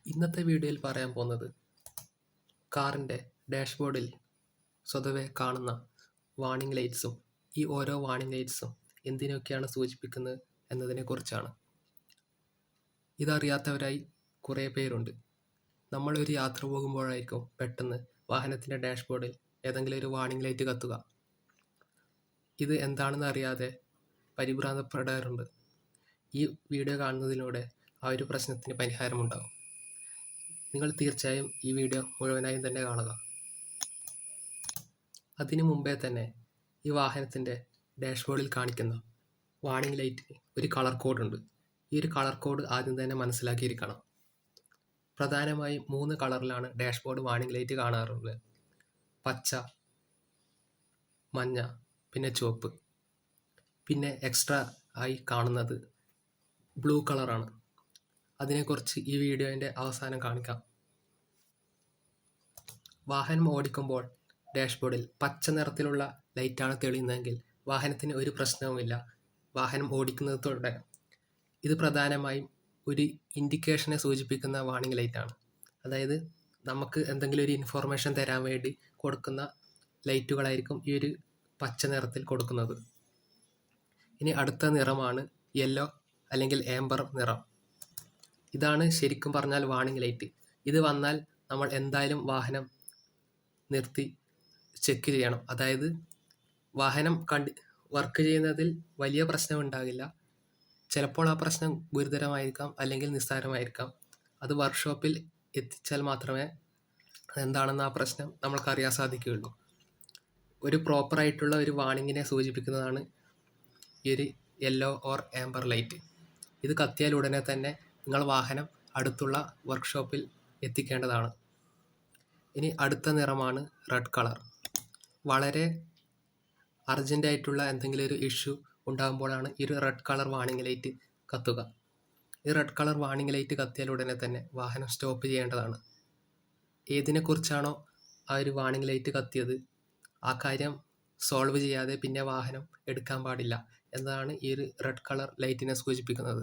ഇന്നത്തെ വീഡിയോയിൽ പറയാൻ പോകുന്നത് കാറിൻ്റെ ഡാഷ്ബോർഡിൽ സ്വതവേ കാണുന്ന വാർണിംഗ് ലൈറ്റ്സും ഈ ഓരോ വാർണിംഗ് ലൈറ്റ്സും എന്തിനൊക്കെയാണ് സൂചിപ്പിക്കുന്നത് എന്നതിനെക്കുറിച്ചാണ്. ഇതറിയാത്തവരായി കുറേ പേരുണ്ട്. നമ്മളൊരു യാത്ര പോകുമ്പോഴായിരിക്കും പെട്ടെന്ന് വാഹനത്തിൻ്റെ ഡാഷ്ബോർഡിൽ ഏതെങ്കിലും ഒരു വാർണിംഗ് ലൈറ്റ് കത്തുക. ഇത് എന്താണെന്ന് അറിയാതെ പരിഭ്രാന്തപ്പെടാറുണ്ട്. ഈ വീഡിയോ കാണുന്നതിലൂടെ ആ ഒരു പ്രശ്നത്തിന് പരിഹാരമുണ്ടാകും. നിങ്ങൾ തീർച്ചയായും ഈ വീഡിയോ മുഴുവനായും തന്നെ കാണുക. അതിനു മുമ്പേ തന്നെ ഈ വാഹനത്തിൻ്റെ ഡാഷ്ബോർഡിൽ കാണിക്കുന്ന വാർണിംഗ് ലൈറ്റിന് ഒരു കളർ കോഡുണ്ട്. ഈ ഒരു കളർ കോഡ് ആദ്യം തന്നെ മനസ്സിലാക്കിയിരിക്കണം. പ്രധാനമായും 3 കളറിലാണ് ഡാഷ്ബോർഡ് വാർണിംഗ് ലൈറ്റ് കാണാറുള്ളത്: പച്ച, മഞ്ഞ, പിന്നെ ചുവപ്പ്. പിന്നെ എക്സ്ട്രാ ആയി കാണുന്നത് ബ്ലൂ കളറാണ്. അതിനെക്കുറിച്ച് ഈ വീഡിയോൻ്റെ അവസാനം കാണിക്കാം. വാഹനം ഓടിക്കുമ്പോൾ ഡാഷ്ബോർഡിൽ പച്ച നിറത്തിലുള്ള ലൈറ്റാണ് തെളിയുന്നതെങ്കിൽ വാഹനത്തിന് ഒരു പ്രശ്നവുമില്ല, വാഹനം ഓടിക്കുന്നത് തുടരാം. ഇത് പ്രധാനമായും ഒരു ഇൻഡിക്കേഷനെ സൂചിപ്പിക്കുന്ന വാർണിംഗ് ലൈറ്റാണ്. അതായത് നമുക്ക് എന്തെങ്കിലും ഒരു ഇൻഫോർമേഷൻ തരാൻ വേണ്ടി കൊടുക്കുന്ന ലൈറ്റുകളായിരിക്കും ഈ ഒരു പച്ച നിറത്തിൽ കൊടുക്കുന്നത്. ഇനി അടുത്ത നിറമാണ് യെല്ലോ അല്ലെങ്കിൽ ആംബർ നിറം. ഇതാണ് ശരിക്കും പറഞ്ഞാൽ വാർണിംഗ് ലൈറ്റ്. ഇത് വന്നാൽ നമ്മൾ എന്തായാലും വാഹനം നിർത്തി ചെക്ക് ചെയ്യണം. അതായത് വാഹനം വർക്ക് ചെയ്യുന്നതിൽ വലിയ പ്രശ്നമുണ്ടാകില്ല. ചിലപ്പോൾ ആ പ്രശ്നം ഗുരുതരമായിരിക്കാം, അല്ലെങ്കിൽ നിസ്സാരമായിരിക്കാം. അത് വർക്ക്ഷോപ്പിൽ എത്തിച്ചാൽ മാത്രമേ എന്താണെന്ന് ആ പ്രശ്നം നമ്മൾക്കറിയാൻ സാധിക്കുകയുള്ളൂ. ഒരു പ്രോപ്പറായിട്ടുള്ള ഒരു വാർണിങ്ങിനെ സൂചിപ്പിക്കുന്നതാണ് ഈ ഒരു യെല്ലോ ഓർ ആംബർ ലൈറ്റ്. ഇത് കത്തിയാൽ ഉടനെ തന്നെ നിങ്ങൾ വാഹനം അടുത്തുള്ള വർക്ക്ഷോപ്പിൽ എത്തിക്കേണ്ടതാണ്. ഇനി അടുത്ത നിറമാണ് റെഡ് കളർ. വളരെ അർജൻറ്റായിട്ടുള്ള എന്തെങ്കിലും ഒരു ഇഷ്യൂ ഉണ്ടാകുമ്പോഴാണ് ഈ ഒരു റെഡ് കളർ വാർണിംഗ് ലൈറ്റ് കത്തുക. ഈ റെഡ് കളർ വാർണിംഗ് ലൈറ്റ് കത്തിയാൽ ഉടനെ തന്നെ വാഹനം സ്റ്റോപ്പ് ചെയ്യേണ്ടതാണ്. ഏതിനെക്കുറിച്ചാണോ ആ ഒരു വാർണിംഗ് ലൈറ്റ് കത്തിയത് ആ കാര്യം സോൾവ് ചെയ്യാതെ പിന്നെ വാഹനം എടുക്കാൻ പാടില്ല എന്നതാണ് ഈ ഒരു റെഡ് കളർ ലൈറ്റിനെ സൂചിപ്പിക്കുന്നത്.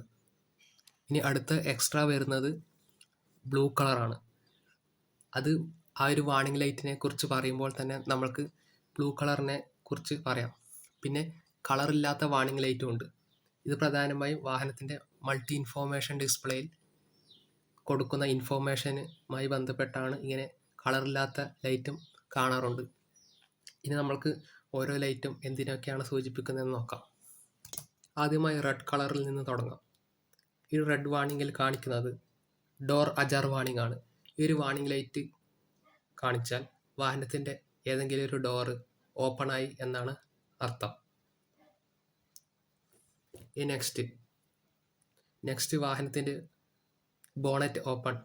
ഇനി അടുത്ത എക്സ്ട്രാ വരുന്നത് ബ്ലൂ കളറാണ്. അത് ആ ഒരു വാർണിംഗ് ലൈറ്റിനെ കുറിച്ച് പറയുമ്പോൾ തന്നെ നമ്മൾക്ക് ബ്ലൂ കളറിനെ കുറിച്ച് പറയാം. പിന്നെ കളറില്ലാത്ത വാർണിംഗ് ലൈറ്റും ഉണ്ട്. ഇത് പ്രധാനമായും വാഹനത്തിൻ്റെ മൾട്ടി ഇൻഫോർമേഷൻ ഡിസ്പ്ലേയിൽ കൊടുക്കുന്ന ഇൻഫോർമേഷനുമായി ബന്ധപ്പെട്ടാണ് ഇങ്ങനെ കളറില്ലാത്ത ലൈറ്റും കാണാറുണ്ട്. ഇനി നമ്മൾക്ക് ഓരോ ലൈറ്റും എന്തിനൊക്കെയാണ് സൂചിപ്പിക്കുന്നതെന്ന് നോക്കാം. ആദ്യമായി റെഡ് കളറിൽ നിന്ന് തുടങ്ങാം. ഈ റെഡ് വാർണിംഗിൽ കാണിക്കുന്നത് ഡോർ അജാർ വാർണിംഗ് ആണ്. ഈ ഒരു വാർണിംഗ് ലൈറ്റ് കാണിച്ചാൽ വാഹനത്തിൻ്റെ ഏതെങ്കിലും ഒരു ഡോറ് ഓപ്പണായി എന്നാണ് അർത്ഥം. ഈ നെക്സ്റ്റ് വാഹനത്തിൻ്റെ ബോണറ്റ് ഓപ്പൺ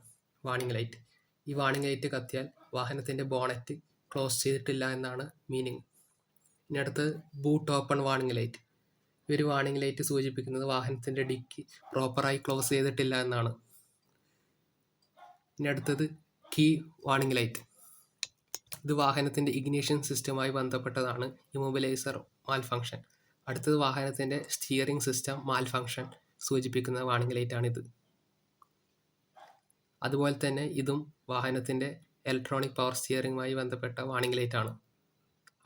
വാർണിംഗ് ലൈറ്റ്. ഈ വാർണിംഗ് ലൈറ്റ് കത്തിയാൽ വാഹനത്തിൻ്റെ ബോണറ്റ് ക്ലോസ് ചെയ്തിട്ടില്ല എന്നാണ് മീനിങ്. ഇനി അടുത്തത് ബൂട്ട് ഓപ്പൺ വാർണിംഗ് ലൈറ്റ്. ഈ ഒരു വാർണിംഗ് ലൈറ്റ് സൂചിപ്പിക്കുന്നത് വാഹനത്തിൻ്റെ ഡിക്കി പ്രോപ്പറായി ക്ലോസ് ചെയ്തിട്ടില്ല എന്നാണ്. ഇനി അടുത്തത് കീ വാർണിംഗ് ലൈറ്റ്. ഇത് വാഹനത്തിൻ്റെ ഇഗ്നിഷൻ സിസ്റ്റവുമായി ബന്ധപ്പെട്ടതാണ്. ഇമ്മൊബിലൈസർ മാൽ ഫങ്ഷൻ. അടുത്തത് വാഹനത്തിൻ്റെ സ്റ്റിയറിംഗ് സിസ്റ്റം മാൽ ഫങ്ഷൻ സൂചിപ്പിക്കുന്ന വാർണിംഗ് ലൈറ്റാണിത്. അതുപോലെ തന്നെ ഇതും വാഹനത്തിൻ്റെ ഇലക്ട്രോണിക് പവർ സ്റ്റിയറിംഗുമായി ബന്ധപ്പെട്ട വാർണിംഗ് ലൈറ്റാണ്.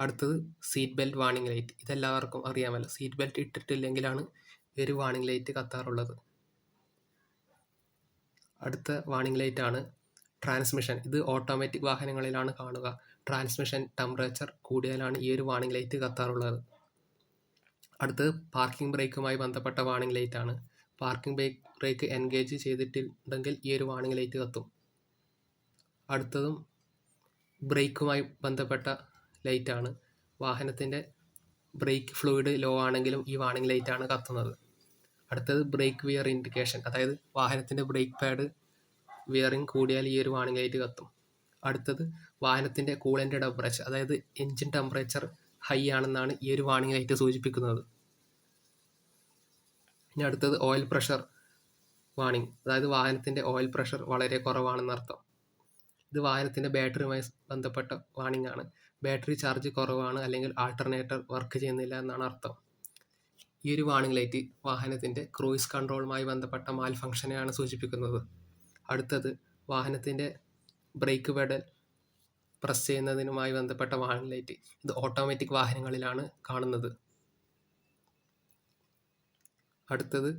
അടുത്തത് സീറ്റ് ബെൽറ്റ് വാർണിംഗ് ലൈറ്റ്. ഇതെല്ലാവർക്കും അറിയാമല്ലോ. സീറ്റ് ബെൽറ്റ് ഇട്ടിട്ടില്ലെങ്കിലാണ് ഈ ഒരു വാർണിംഗ് ലൈറ്റ് കത്താറുള്ളത്. അടുത്ത വാർണിംഗ് ലൈറ്റാണ് ട്രാൻസ്മിഷൻ. ഇത് ഓട്ടോമാറ്റിക് വാഹനങ്ങളിലാണ് കാണുക. ട്രാൻസ്മിഷൻ ടെമ്പറേച്ചർ കൂടിയാലാണ് ഈ ഒരു വാർണിംഗ് ലൈറ്റ് കത്താറുള്ളത്. അടുത്തത് പാർക്കിംഗ് ബ്രേക്കുമായി ബന്ധപ്പെട്ട വാർണിംഗ് ലൈറ്റാണ്. പാർക്കിംഗ് ബ്രേക്ക് എൻഗേജ് ചെയ്തിട്ടുണ്ടെങ്കിൽ ഈ ഒരു വാർണിംഗ് ലൈറ്റ് കത്തും. അടുത്തതും ബ്രേക്കുമായി ബന്ധപ്പെട്ട ലൈറ്റാണ്. വാഹനത്തിൻ്റെ ബ്രേക്ക് ഫ്ലൂയിഡ് ലോ ആണെങ്കിലും ഈ വാർണിംഗ് ലൈറ്റാണ് കത്തുന്നത്. അടുത്തത് ബ്രേക്ക് വിയർ ഇൻഡിക്കേഷൻ. അതായത് വാഹനത്തിൻ്റെ ബ്രേക്ക് പാഡ് വിയറിംഗ് കൂടിയാൽ ഈ ഒരു വാർണിംഗ് ലൈറ്റ് കത്തും. അടുത്തത് വാഹനത്തിൻ്റെ കൂളൻ്റ് ടെമ്പറേച്ചർ, അതായത് എൻജിൻ ടെമ്പറേച്ചർ ഹൈ ആണെന്നാണ് ഈ ഒരു വാർണിംഗ് ലൈറ്റ് സൂചിപ്പിക്കുന്നത്. ഇനി അടുത്തത് ഓയിൽ പ്രഷർ വാർണിംഗ്. അതായത് വാഹനത്തിൻ്റെ ഓയിൽ പ്രഷർ വളരെ കുറവാണെന്നർത്ഥം. ഇത് വാഹനത്തിൻ്റെ ബാറ്ററിയുമായി ബന്ധപ്പെട്ട വാർണിംഗ് ആണ്. ബാറ്ററി ചാർജ് കുറവാണ് അല്ലെങ്കിൽ ആൾട്ടർനേറ്റർ വർക്ക് ചെയ്യുന്നില്ല എന്നാണ് അർത്ഥം. ഈ ഒരു വാർണിംഗ് ലൈറ്റ് വാഹനത്തിൻ്റെ ക്രൂയിസ് കൺട്രോളുമായി ബന്ധപ്പെട്ട മാൽ ഫങ്ഷനെയാണ് സൂചിപ്പിക്കുന്നത്. അടുത്തത് വാഹനത്തിൻ്റെ ബ്രേക്ക് പെഡൽ പ്രസ് ചെയ്യുന്നതിനുമായി ബന്ധപ്പെട്ട വാർണിംഗ് ലൈറ്റ്. ഇത് ഓട്ടോമാറ്റിക് വാഹനങ്ങളിലാണ് കാണുന്നത്. അടുത്തത്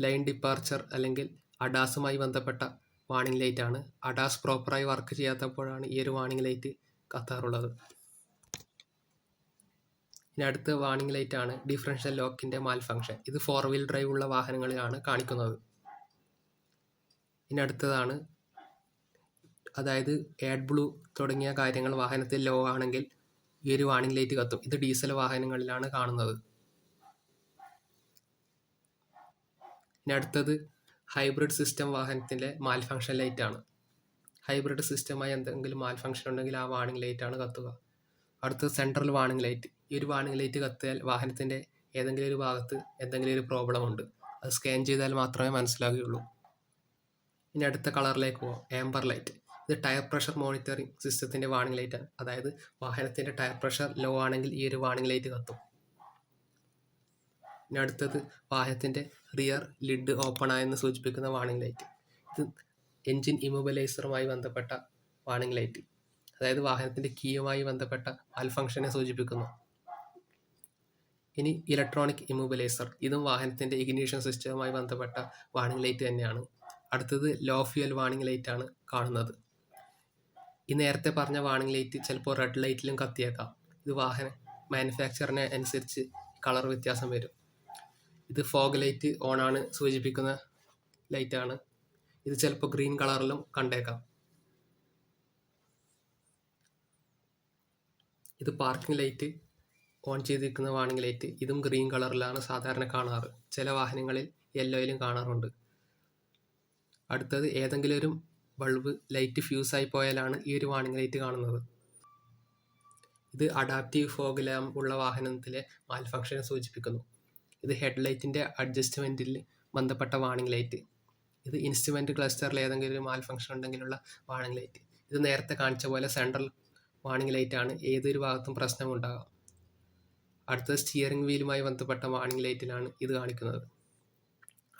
ലൈൻ ഡിപ്പാർച്ചർ അല്ലെങ്കിൽ അഡാസുമായി ബന്ധപ്പെട്ട വാർണിംഗ് ലൈറ്റ് ആണ്. അഡാസ് പ്രോപ്പറായി വർക്ക് ചെയ്യാത്തപ്പോഴാണ് ഈ ഒരു വാർണിംഗ് ലൈറ്റ് കത്താറുള്ളത്. ഇനി അടുത്ത വാർണിംഗ് ലൈറ്റ് ആണ് ഡിഫറൻഷ്യൽ ലോക്കിൻ്റെ മാൽഫങ്ഷൻ. ഇത് 4 വീൽ ഡ്രൈവ് ഉള്ള വാഹനങ്ങളിലാണ് കാണിക്കുന്നത്. ഇനി അടുത്തതാണ്, അതായത് ആഡ് ബ്ലൂ തുടങ്ങിയ കാര്യങ്ങൾ വാഹനത്തിൽ ലോ ആണെങ്കിൽ ഈ ഒരു വാർണിംഗ് ലൈറ്റ് കത്തും. ഇത് ഡീസൽ വാഹനങ്ങളിലാണ് കാണുന്നത്. ഇനി അടുത്തത് ഹൈബ്രിഡ് സിസ്റ്റം വാഹനത്തിൻ്റെ മാൽഫങ്ഷൻ ലൈറ്റ് ആണ്. ഹൈബ്രിഡ് സിസ്റ്റമായി എന്തെങ്കിലും മാൽഫങ്ഷൻ ഉണ്ടെങ്കിൽ ആ വാർണിംഗ് ലൈറ്റ് ആണ് കത്തുക. അടുത്തത് സെൻട്രൽ വാർണിംഗ് ലൈറ്റ്. ഈ ഒരു വാർണിംഗ് ലൈറ്റ് കത്തിയാൽ വാഹനത്തിൻ്റെ ഏതെങ്കിലും ഒരു ഭാഗത്ത് എന്തെങ്കിലും ഒരു പ്രോബ്ലം ഉണ്ട്. അത് സ്കാൻ ചെയ്താൽ മാത്രമേ മനസ്സിലാകുകയുള്ളൂ. ഇനി അടുത്ത കളറിലേക്ക് പോകാം, ആംബർ ലൈറ്റ്. ഇത് ടയർ പ്രഷർ മോണിറ്ററിംഗ് സിസ്റ്റത്തിൻ്റെ വാർണിംഗ് ലൈറ്റ് ആണ്. അതായത് വാഹനത്തിൻ്റെ ടയർ പ്രഷർ ലോ ആണെങ്കിൽ ഈ ഒരു വാർണിംഗ് ലൈറ്റ് കത്തും. ഇനി അടുത്തത് വാഹനത്തിൻ്റെ റിയർ ലിഡ് ഓപ്പൺ ആയെന്ന് സൂചിപ്പിക്കുന്ന വാർണിംഗ് ലൈറ്റ്. ഇത് എൻജിൻ ഇമ്മൊബിലൈസറുമായി ബന്ധപ്പെട്ട വാർണിംഗ് ലൈറ്റ്. അതായത് വാഹനത്തിൻ്റെ കീയുമായി ബന്ധപ്പെട്ട മാൽഫങ്ഷനെ സൂചിപ്പിക്കുന്നു. ഇനി ഇലക്ട്രോണിക് ഇമ്മൊബിലൈസർ. ഇതും വാഹനത്തിൻ്റെ ഇഗ്നിഷൻ സിസ്റ്റവുമായി ബന്ധപ്പെട്ട വാർണിംഗ് ലൈറ്റ് തന്നെയാണ്. അടുത്തത് ലോ ഫ്യൂൽ വാർണിംഗ് ലൈറ്റ് ആണ് കാണുന്നത്. ഈ നേരത്തെ പറഞ്ഞ വാർണിംഗ് ലൈറ്റ് ചിലപ്പോൾ റെഡ് ലൈറ്റിലും കത്തിയേക്കാം. ഇത് വാഹന മാനുഫാക്ചറിനെ അനുസരിച്ച് കളർ വ്യത്യാസം വരും. ഇത് ഫോഗ് ലൈറ്റ് ഓണാണ് സൂചിപ്പിക്കുന്ന ലൈറ്റാണ്. ഇത് ചിലപ്പോൾ ഗ്രീൻ കളറിലും കണ്ടേക്കാം. ഇത് പാർക്കിംഗ് ലൈറ്റ് ഓൺ ചെയ്തിരിക്കുന്ന വാർണിംഗ് ലൈറ്റ്. ഇതും ഗ്രീൻ കളറിലാണ് സാധാരണ കാണാറ്. ചില വാഹനങ്ങളിൽ യെല്ലോയിലും കാണാറുണ്ട്. അടുത്തത് ഏതെങ്കിലും ഒരു ബൾബ് ലൈറ്റ് ഫ്യൂസായി പോയാലാണ് ഈ ഒരു വാർണിംഗ് ലൈറ്റ് കാണുന്നത്. ഇത് അഡാപ്റ്റീവ് ഫോഗ് ലാമ്പ് ഉള്ള വാഹനത്തിലെ മാൽഫങ്ഷനെ സൂചിപ്പിക്കുന്നു. ഇത് ഹെഡ് ലൈറ്റിൻ്റെ അഡ്ജസ്റ്റ്മെൻറ്റിൽ ബന്ധപ്പെട്ട വാർണിംഗ് ലൈറ്റ്. ഇത് ഇൻസ്ട്രുമെൻറ്റ് ക്ലസ്റ്ററിൽ ഏതെങ്കിലും ഒരു മാൽഫങ്ഷൻ ഉണ്ടെങ്കിലുള്ള വാർണിംഗ് ലൈറ്റ്. ഇത് നേരത്തെ കാണിച്ച പോലെ സെൻട്രൽ വാർണിംഗ് ലൈറ്റ് ആണ്. ഏതൊരു ഭാഗത്തും പ്രശ്നമുണ്ടാകാം. അടുത്തത് സ്റ്റിയറിംഗ് വീലുമായി ബന്ധപ്പെട്ട വാർണിംഗ് ലൈറ്റിലാണ് ഇത് കാണിക്കുന്നത്.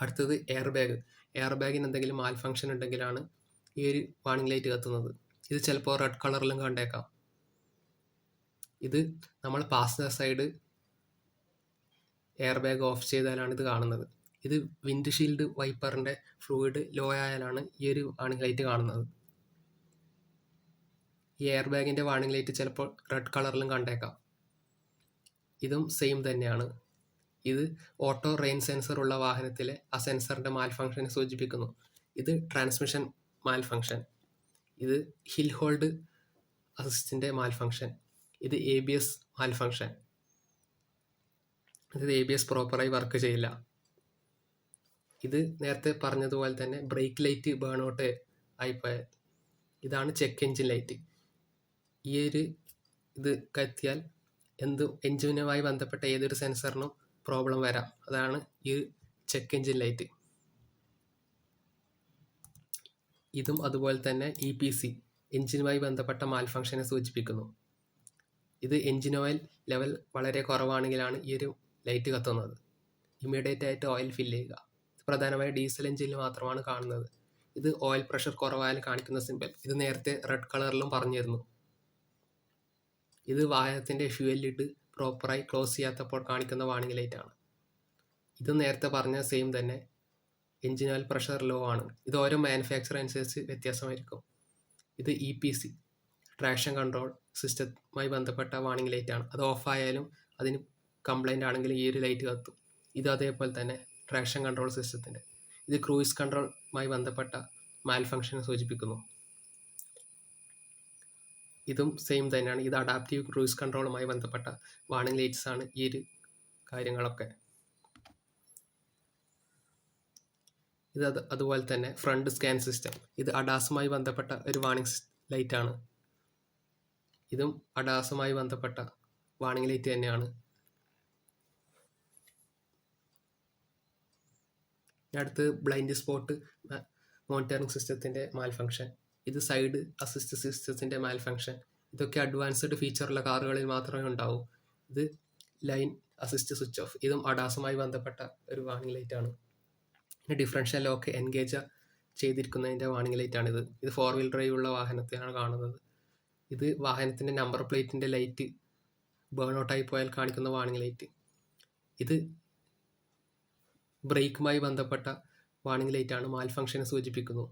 അടുത്തത് എയർ ബാഗ്. എയർ ബാഗിന് എന്തെങ്കിലും മാൽഫങ്ഷൻ ഉണ്ടെങ്കിലാണ് ഈ ഒരു വാർണിംഗ് ലൈറ്റ് കത്തുന്നത്. ഇത് ചിലപ്പോൾ റെഡ് കളറിലും കണ്ടേക്കാം. ഇത് നമ്മൾ passenger side air bag of ചെയ്താലാണ് ഇത് കാണുന്നത്. ഇത് വിൻഡ് ഷീൽഡ് വൈപ്പറിൻ്റെ ഫ്ലൂയിഡ് ലോ ആയാലാണ് ഈ ഒരു വാർണിംഗ് ലൈറ്റ് കാണുന്നത്. ഈ എയർ ബാഗിൻ്റെ വാർണിംഗ് ലൈറ്റ് ചിലപ്പോൾ റെഡ് കളറിലും കണ്ടേക്കാം. ഇതും സെയിം തന്നെയാണ്. ഇത് ഓട്ടോ റെയിൻ സെൻസർ ഉള്ള വാഹനത്തിലെ ആ സെൻസറിൻ്റെ മാൽഫങ്ഷനെ സൂചിപ്പിക്കുന്നു. ഇത് ട്രാൻസ്മിഷൻ മാൽഫങ്ഷൻ. ഇത് ഹിൽ ഹോൾഡ് അസിസ്റ്റിൻ്റെ മാൽഫങ്ഷൻ. ഇത് ABS മാൽഫങ്ഷൻ. ഇത് ABS പ്രോപ്പറായി വർക്ക് ചെയ്യില്ല. ഇത് നേരത്തെ പറഞ്ഞതുപോലെ തന്നെ ബ്രേക്ക് ലൈറ്റ് ബേൺ ഔട്ട് ആയിപ്പോയാൽ ഇതാണ് ചെക്ക് എഞ്ചിൻ ലൈറ്റ്. ഈ ഒരു ഇത് കത്തിയാൽ എഞ്ചിനുമായി ബന്ധപ്പെട്ട ഏതൊരു സെൻസറിനും പ്രോബ്ലം വരാം. അതാണ് ഈ ചെക്ക് എഞ്ചിൻ ലൈറ്റ്. ഇതും അതുപോലെ തന്നെ EPC എഞ്ചിനുമായി ബന്ധപ്പെട്ട മാൽഫങ്ഷനെ സൂചിപ്പിക്കുന്നു. ഇത് എഞ്ചിൻ ഓയിൽ ലെവൽ വളരെ കുറവാണെങ്കിലാണ് ഈ ഒരു ലൈറ്റ് കത്തുന്നത്. ഇമ്മീഡിയറ്റ് ആയിട്ട് ഓയിൽ ഫില്ല് ചെയ്യുക. പ്രധാനമായും ഡീസൽ എഞ്ചിനിൽ മാത്രമാണ് കാണുന്നത്. ഇത് ഓയിൽ പ്രഷർ കുറവായാലും കാണിക്കുന്ന സിമ്പൽ. ഇത് നേരത്തെ റെഡ് കളറിലും പറഞ്ഞിരുന്നു. ഇത് വാഹനത്തിൻ്റെ ഫ്യൂവൽ ലിഡ് പ്രോപ്പറായി ക്ലോസ് ചെയ്യാത്തപ്പോൾ കാണിക്കുന്ന വാർണിംഗ് ലൈറ്റ് ആണ്. ഇത് നേരത്തെ പറഞ്ഞ സെയിം തന്നെ. എഞ്ചിൻ ഓയിൽ പ്രഷർ ലോ ആണ്. ഇത് ഓരോ മാനുഫാക്ചർ അനുസരിച്ച് വ്യത്യാസമായിരിക്കും. ഇത് EPC ട്രാക്ഷൻ കൺട്രോൾ സിസ്റ്റവുമായി ബന്ധപ്പെട്ട വാർണിംഗ് ലൈറ്റ് ആണ്. അത് ഓഫായാലും അതിന് കംപ്ലൈൻ്റ് ആണെങ്കിലും ഈ ഒരു ലൈറ്റ് കത്തും. ഇത് അതേപോലെ തന്നെ ട്രാക്ഷൻ കൺട്രോൾ സിസ്റ്റത്തിൻ്റെ. ഇത് ക്രൂയിസ് കൺട്രോളുമായി ബന്ധപ്പെട്ട മാൽഫങ്ഷനെ സൂചിപ്പിക്കുന്നു. ഇതും സെയിം തന്നെയാണ്. ഇത് അഡാപ്റ്റീവ് ക്രൂയിസ് കൺട്രോളുമായി ബന്ധപ്പെട്ട വാർണിംഗ് ലൈറ്റ്സ് ആണ് ഈ ഒരു കാര്യങ്ങളൊക്കെ. ഇത് അതുപോലെ തന്നെ ഫ്രണ്ട് സ്കാൻ സിസ്റ്റം. ഇത് അഡാസുമായി ബന്ധപ്പെട്ട ഒരു വാർണിംഗ് ലൈറ്റ് ആണ്. ഇതും അഡാസുമായി ബന്ധപ്പെട്ട വാർണിംഗ് ലൈറ്റ് തന്നെയാണ്. അടുത്ത് ബ്ലൈൻഡ് സ്പോട്ട് മോണിറ്ററിംഗ് സിസ്റ്റത്തിൻ്റെ മാൽഫങ്ഷൻ. ഇത് സൈഡ് അസിസ്റ്റ് സിസ്റ്റത്തിൻ്റെ മാൽഫങ്ഷൻ. ഇതൊക്കെ അഡ്വാൻസ്ഡ് ഫീച്ചറുള്ള കാറുകളിൽ മാത്രമേ ഉണ്ടാവൂ. ഇത് ലൈൻ അസിസ്റ്റ് സ്വിച്ച് ഓഫ്. ഇതും അഡാസുമായി ബന്ധപ്പെട്ട ഒരു വാർണിംഗ് ലൈറ്റ് ആണ്. പിന്നെ ഡിഫറൻഷ്യൽ ലോക്ക് എൻഗേജ് ചെയ്തിരിക്കുന്നതിൻ്റെ വാർണിംഗ് ലൈറ്റാണിത്. ഇത് 4 വീൽ ഡ്രൈവ് ഉള്ള വാഹനത്തെയാണ് കാണുന്നത്. ഇത് വാഹനത്തിൻ്റെ നമ്പർ പ്ലേറ്റിൻ്റെ ലൈറ്റ് ബേൺ ഔട്ടായി പോയാൽ കാണിക്കുന്ന വാർണിംഗ് ലൈറ്റ്. ഇത് ബ്രേക്കുമായി ബന്ധപ്പെട്ട വാർണിംഗ് ലൈറ്റാണ്, മാൽ ഫംഗ്ഷനെ സൂചിപ്പിക്കുന്നു.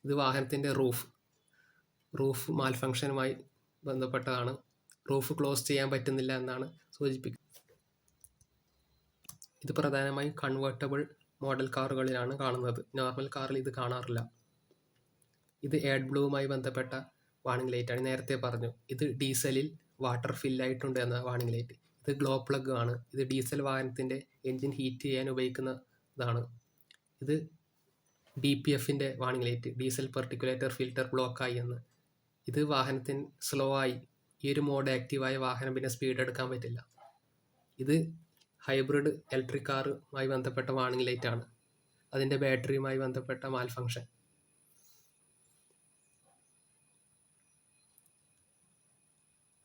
ഇത് വാഹനത്തിൻ്റെ റൂഫ് മാൽ ഫംഗ്ഷനുമായി ബന്ധപ്പെട്ടതാണ്. റൂഫ് ക്ലോസ് ചെയ്യാൻ പറ്റുന്നില്ല എന്നാണ് സൂചിപ്പിക്കുന്നത്. ഇത് പ്രധാനമായും കൺവേർട്ടബിൾ മോഡൽ കാറുകളിലാണ് കാണുന്നത്. നോർമൽ കാറിൽ ഇത് കാണാറില്ല. ഇത് എയർ ബ്ലൂവുമായി ബന്ധപ്പെട്ട വാർണിംഗ് ലൈറ്റാണ്. നേരത്തെ പറഞ്ഞു ഇത് ഡീസലിൽ വാട്ടർ ഫില്ലായിട്ടുണ്ട് എന്ന വാർണിംഗ് ലൈറ്റ്. ഇത് ഗ്ലോ പ്ലഗ് ആണ്. ഇത് ഡീസൽ വാഹനത്തിൻ്റെ എൻജിൻ ഹീറ്റ് ചെയ്യാൻ ഉപയോഗിക്കുന്നതാണ്. ഇത് DPFൻ്റെ വാർണിംഗ് ലൈറ്റ്, ഡീസൽ പെർട്ടിക്കുലേറ്റർ ഫിൽറ്റർ ബ്ലോക്കായി എന്ന്. ഇത് വാഹനത്തിന് സ്ലോ ആയി, ഈ ഒരു മോഡ് ആക്റ്റീവായ വാഹനം പിന്നെ സ്പീഡ് എടുക്കാൻ പറ്റില്ല. ഇത് ഹൈബ്രിഡ് ഇലക്ട്രിക് കാറുമായി ബന്ധപ്പെട്ട വാർണിംഗ് ലൈറ്റാണ്, അതിൻ്റെ ബാറ്ററിയുമായി ബന്ധപ്പെട്ട മാൽ ഫംഗ്ഷൻ.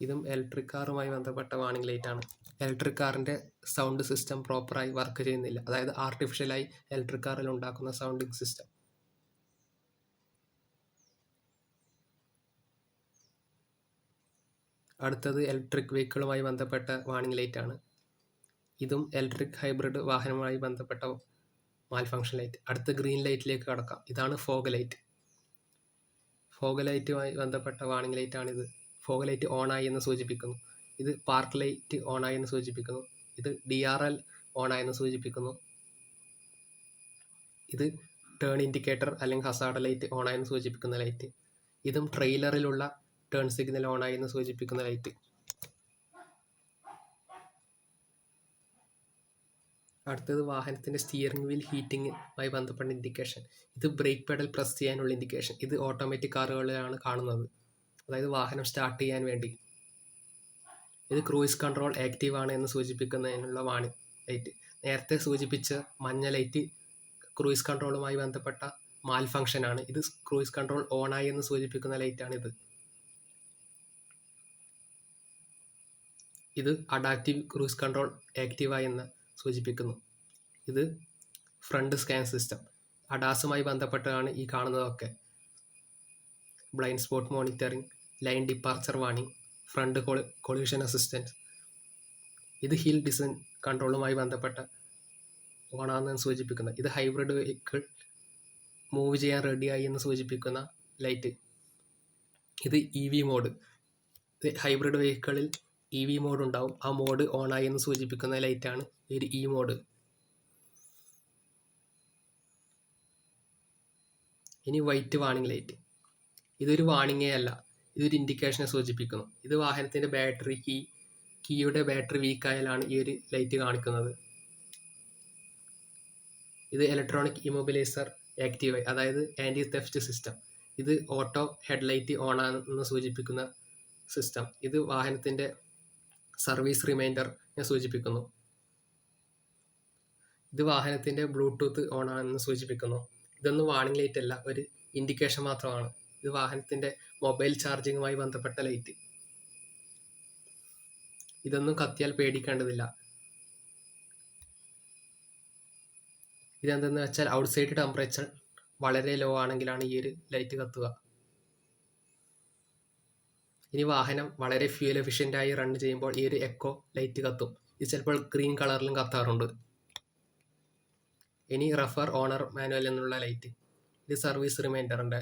ഇതും ഇലക്ട്രിക് കാറുമായി ബന്ധപ്പെട്ട വാർണിംഗ് ലൈറ്റാണ്. ഇലക്ട്രിക് കാറിൻ്റെ സൗണ്ട് സിസ്റ്റം പ്രോപ്പറായി വർക്ക് ചെയ്യുന്നില്ല, അതായത് ആർട്ടിഫിഷ്യലായി ഇലക്ട്രിക് കാറിൽ ഉണ്ടാക്കുന്ന സൗണ്ടിങ് സിസ്റ്റം. അടുത്തത് ഇലക്ട്രിക് വെഹിക്കിളുമായി ബന്ധപ്പെട്ട വാർണിംഗ് ലൈറ്റാണ്. ഇതും ഇലക്ട്രിക് ഹൈബ്രിഡ് വാഹനവുമായി ബന്ധപ്പെട്ട മാൽ ഫംഗ്ഷൻ ലൈറ്റ്. അടുത്ത ഗ്രീൻ ലൈറ്റിലേക്ക് കടക്കാം. ഇതാണ് ഫോഗ് ലൈറ്റ്. ഫോഗ് ലൈറ്റുമായി ബന്ധപ്പെട്ട വാർണിംഗ് ലൈറ്റാണിത്. ഫോഗ് ലൈറ്റ് ഓണായി എന്ന് സൂചിപ്പിക്കുന്നു. ഇത് പാർക്ക് ലൈറ്റ് ഓണായി എന്ന് സൂചിപ്പിക്കുന്നു. ഇത് DRL ഓണായി എന്ന് സൂചിപ്പിക്കുന്നു. ഇത് ടേൺ ഇൻഡിക്കേറ്റർ അല്ലെങ്കിൽ ഹസാർഡ് ലൈറ്റ് ഓണായി എന്ന് സൂചിപ്പിക്കുന്ന ലൈറ്റ്. ഇതും ട്രെയിലറിലുള്ള ടേൺ സിഗ്നൽ ഓണായി എന്ന് സൂചിപ്പിക്കുന്ന ലൈറ്റ്. അടുത്തത് വാഹനത്തിൻ്റെ സ്റ്റിയറിംഗ് വീൽ ഹീറ്റിങ്ങുമായി ബന്ധപ്പെട്ട ഇൻഡിക്കേഷൻ. ഇത് ബ്രേക്ക് പെഡൽ പ്രസ് ചെയ്യാനുള്ള ഇൻഡിക്കേഷൻ. ഇത് ഓട്ടോമാറ്റിക് കാറുകളിലാണ് കാണുന്നത്, അതായത് വാഹനം സ്റ്റാർട്ട് ചെയ്യാൻ വേണ്ടി. ഇത് ക്രൂയിസ് കൺട്രോൾ ആക്റ്റീവ് ആണ് എന്ന് സൂചിപ്പിക്കുന്നതിനുള്ള വാർണിംഗ് ലൈറ്റ്. നേരത്തെ സൂചിപ്പിച്ച മഞ്ഞ ലൈറ്റ് ക്രൂയിസ് കൺട്രോളുമായി ബന്ധപ്പെട്ട മാൽ ഫംഗ്ഷൻ ആണ്. ഇത് ക്രൂയിസ് കൺട്രോൾ ഓണായി എന്ന് സൂചിപ്പിക്കുന്ന ലൈറ്റാണിത്. ഇത് അഡാപ്റ്റീവ് ക്രൂയിസ് കൺട്രോൾ ആക്റ്റീവായി എന്ന് സൂചിപ്പിക്കുന്നു. ഇത് ഫ്രണ്ട് സ്കാൻ സിസ്റ്റം, അഡാസുമായി ബന്ധപ്പെട്ടാണ് ഈ കാണുന്നതൊക്കെ. Blind spot monitoring, lane departure warning, front collision assistance. ഇത് ഹിൽ ഡിസൈൻ കൺട്രോളുമായി ബന്ധപ്പെട്ട ഓണാണെന്ന് സൂചിപ്പിക്കുന്നത്. ഇത് ഹൈബ്രിഡ് വെഹിക്കിൾ മൂവ് ചെയ്യാൻ റെഡിയായി എന്ന് സൂചിപ്പിക്കുന്ന ലൈറ്റ്. ഇത് EV മോഡ്. ഹൈബ്രിഡ് വെഹിക്കിളിൽ EV മോഡ് ഉണ്ടാവും, ആ മോഡ് ഓണായി എന്ന് സൂചിപ്പിക്കുന്ന ലൈറ്റാണ് ഒരു E മോഡ്. ഇനി വൈറ്റ് വാർണിംഗ് ലൈറ്റ്. ഇതൊരു വാർണിംഗേ അല്ല, ഇതൊരു ഇൻഡിക്കേഷനെ സൂചിപ്പിക്കുന്നു. ഇത് വാഹനത്തിൻ്റെ ബാറ്ററി കീയുടെ ബാറ്ററി വീക്കായാലാണ് ഈ ഒരു ലൈറ്റ് കാണിക്കുന്നത്. ഇത് ഇലക്ട്രോണിക് ഇമ്മൊബിലൈസർ ആക്റ്റീവായി, അതായത് ആൻറ്റി തെഫ്റ്റ് സിസ്റ്റം. ഇത് ഓട്ടോ ഹെഡ്ലൈറ്റ് ഓണാണെന്ന് സൂചിപ്പിക്കുന്ന സിസ്റ്റം. ഇത് വാഹനത്തിൻ്റെ സർവീസ് റിമൈൻഡറിനെ സൂചിപ്പിക്കുന്നു. ഇത് വാഹനത്തിൻ്റെ ബ്ലൂടൂത്ത് ഓണാണെന്ന് സൂചിപ്പിക്കുന്നു. ഇതൊന്നും വാർണിംഗ് ലൈറ്റ് അല്ല, ഒരു ഇൻഡിക്കേഷൻ മാത്രമാണ്. ഇത് വാഹനത്തിൻ്റെ മൊബൈൽ ചാർജിങ്ങുമായി ബന്ധപ്പെട്ട ലൈറ്റ്. ഇതൊന്നും കത്തിയാൽ പേടിക്കേണ്ടതില്ല. ഇതെന്തെന്ന് വെച്ചാൽ ഔട്ട്സൈഡ് ടെമ്പറേച്ചർ വളരെ ലോ ആണെങ്കിലാണ് ഈ ഒരു ലൈറ്റ് കത്തുക. ഇനി വാഹനം വളരെ ഫ്യൂൽ എഫിഷ്യൻ്റായി റൺ ചെയ്യുമ്പോൾ ഈ ഒരു എക്കോ ലൈറ്റ് കത്തും. ഇത് ചിലപ്പോൾ ഗ്രീൻ കളറിലും കത്താറുണ്ട്. ഇനി റെഫർ ഓണർ മാനുവൽ എന്നുള്ള ലൈറ്റ്. ഇത് സർവീസ് റിമൈൻഡറിൻ്റെ.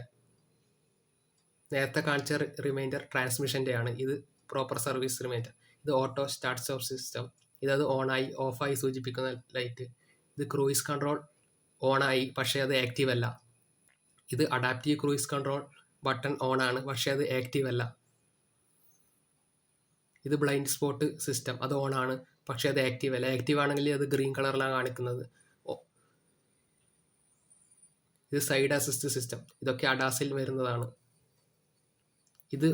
നേരത്തെ കാണിച്ച റിമൈൻഡർ ട്രാൻസ്മിഷൻ്റെ ആണ്. ഇത് പ്രോപ്പർ സർവീസ് റിമൈൻഡർ. ഇത് ഓട്ടോ സ്റ്റാർട്ട് സ്റ്റോപ്പ് സിസ്റ്റം. ഇതത് ഓണായി ഓഫായി സൂചിപ്പിക്കുന്ന ലൈറ്റ്. ഇത് ക്രൂയിസ് കൺട്രോൾ ഓണായി പക്ഷേ അത് ആക്റ്റീവ് അല്ല. ഇത് അഡാപ്റ്റീവ് ക്രൂയിസ് കൺട്രോൾ ബട്ടൺ ഓണാണ് പക്ഷേ അത് ആക്റ്റീവ് അല്ല. ഇത് ബ്ലൈൻഡ് സ്പോട്ട് സിസ്റ്റം, അത് ഓണാണ് പക്ഷേ അത് ആക്റ്റീവ് അല്ല. ആക്റ്റീവ് ആണെങ്കിൽ അത് ഗ്രീൻ കളറിലാണ് കാണിക്കുന്നത്. ഇത് സൈഡ് അസിസ്റ്റ് സിസ്റ്റം. ഇതൊക്കെ അഡാസിൽ വരുന്നതാണ്. ഇത്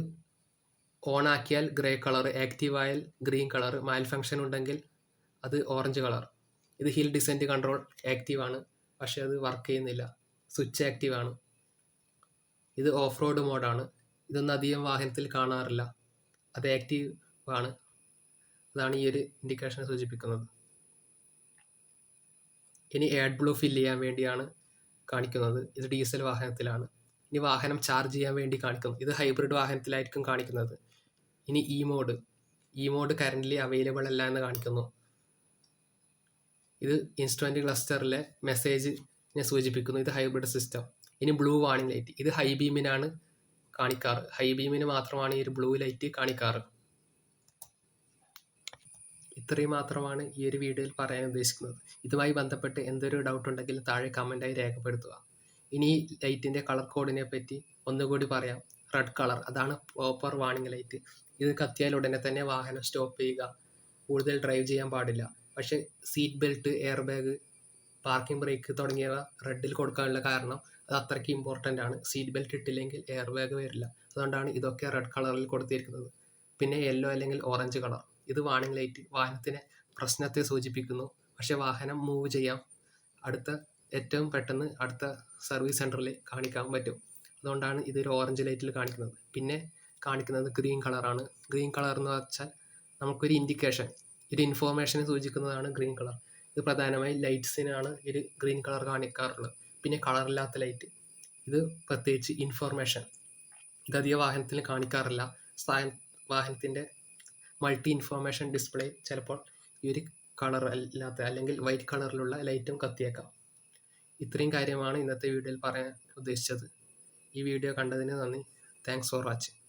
ഓണാക്കിയാൽ ഗ്രേ കളർ, ആക്റ്റീവായാൽ ഗ്രീൻ കളർ, മാൽ ഫംഗ്ഷൻ ഉണ്ടെങ്കിൽ അത് ഓറഞ്ച് കളർ. ഇത് ഹിൽ ഡിസെൻറ്റ് കൺട്രോൾ ആക്റ്റീവ് ആണ് പക്ഷേ അത് വർക്ക് ചെയ്യുന്നില്ല, സ്വിച്ച് ആക്റ്റീവ് ആണ്. ഇത് ഓഫ് റോഡ് മോഡാണ്. ഇതൊന്നും അധികം വാഹനത്തിൽ കാണാറില്ല, അത് ആക്റ്റീവ് ആണ്. അതാണ് ഈ ഒരു ഇൻഡിക്കേഷൻ സൂചിപ്പിക്കുന്നത്. ഇനി ആഡ് ബ്ലൂ ഫില്ല് ചെയ്യാൻ വേണ്ടിയാണ് കാണിക്കുന്നത്. ഇത് ഡീസൽ വാഹനത്തിലാണ്. ഇനി വാഹനം ചാർജ് ചെയ്യാൻ വേണ്ടി കാണിക്കുന്നു. ഇത് ഹൈബ്രിഡ് വാഹനത്തിലായിരിക്കും കാണിക്കുന്നത്. ഇനി ഇ മോഡ് കറൻ്റ്ലി അവൈലബിൾ അല്ല എന്ന് കാണിക്കുന്നു. ഇത് ഇൻസ്ട്രുമെൻ്റ് ക്ലസ്റ്ററിലെ മെസ്സേജിനെ സൂചിപ്പിക്കുന്നു. ഇത് ഹൈബ്രിഡ് സിസ്റ്റം. ഇനി ബ്ലൂ വാർണിംഗ് ലൈറ്റ്. ഇത് ഹൈ ബീമിനാണ് കാണിക്കാറ്. ഹൈ ബീമിന് മാത്രമാണ് ഈ ഒരു ബ്ലൂ ലൈറ്റ് കാണിക്കാറ്. ഇത്രയും മാത്രമാണ് ഈ ഒരു വീഡിയോയിൽ പറയാൻ ഉദ്ദേശിക്കുന്നത്. ഇതുമായി ബന്ധപ്പെട്ട് എന്തൊരു ഡൗട്ട് ഉണ്ടെങ്കിലും താഴെ കമൻ്റായി രേഖപ്പെടുത്തുക. ഇനി ഈ ലൈറ്റിൻ്റെ കളർ കോഡിനെ പറ്റി ഒന്നുകൂടി പറയാം. റെഡ് കളർ, അതാണ് പ്രോപ്പർ വാർണിംഗ് ലൈറ്റ്. ഇത് കത്തിയാൽ ഉടനെ തന്നെ വാഹനം സ്റ്റോപ്പ് ചെയ്യുക, കൂടുതൽ ഡ്രൈവ് ചെയ്യാൻ പാടില്ല. പക്ഷേ seat belt, air bag, parking brake തുടങ്ങിയവ റെഡിൽ കൊടുക്കാനുള്ള കാരണം അത് അത്രയ്ക്ക് ഇമ്പോർട്ടൻ്റ് ആണ്. സീറ്റ് ബെൽറ്റ് ഇട്ടില്ലെങ്കിൽ എയർ ബാഗ് വരില്ല. അതുകൊണ്ടാണ് ഇതൊക്കെ റെഡ് കളറിൽ കൊടുത്തിരിക്കുന്നത്. പിന്നെ യെല്ലോ അല്ലെങ്കിൽ ഓറഞ്ച് കളർ, ഇത് വാർണിംഗ് ലൈറ്റ്. വാഹനത്തിന് പ്രശ്നത്തെ സൂചിപ്പിക്കുന്നു. പക്ഷേ വാഹനം മൂവ് ചെയ്യാം, ഏറ്റവും പെട്ടെന്ന് അടുത്ത സർവീസ് സെൻറ്ററിൽ കാണിക്കാൻ പറ്റും. അതുകൊണ്ടാണ് ഇതൊരു ഓറഞ്ച് ലൈറ്റിൽ കാണിക്കുന്നത്. പിന്നെ കാണിക്കുന്നത് ഗ്രീൻ കളറാണ്. ഗ്രീൻ കളർ എന്ന് വെച്ചാൽ നമുക്കൊരു ഇൻഡിക്കേഷൻ, ഒരു ഇൻഫോർമേഷനെ സൂചിപ്പിക്കുന്നതാണ് ഗ്രീൻ കളർ. ഇത് പ്രധാനമായും ലൈറ്റ്സിനാണ് ഒരു ഗ്രീൻ കളർ കാണിക്കാറുള്ളത്. പിന്നെ കളറില്ലാത്ത ലൈറ്റ്, ഇത് പ്രത്യേകിച്ച് ഇൻഫോർമേഷൻ. ഇതധികം വാഹനത്തിൽ കാണിക്കാറില്ല. വാഹനത്തിൻ്റെ മൾട്ടി ഇൻഫോർമേഷൻ ഡിസ്പ്ലേ ചിലപ്പോൾ ഈ ഒരു കളർ അല്ലാത്ത അല്ലെങ്കിൽ വൈറ്റ് കളറിലുള്ള ലൈറ്റും കത്തിയേക്കാം. ഇത്രയും കാര്യമാണ് ഇന്നത്തെ വീഡിയോയിൽ പറയാൻ ഉദ്ദേശിച്ചത്. ഈ വീഡിയോ കണ്ടതിന് നന്ദി. Thanks for watching.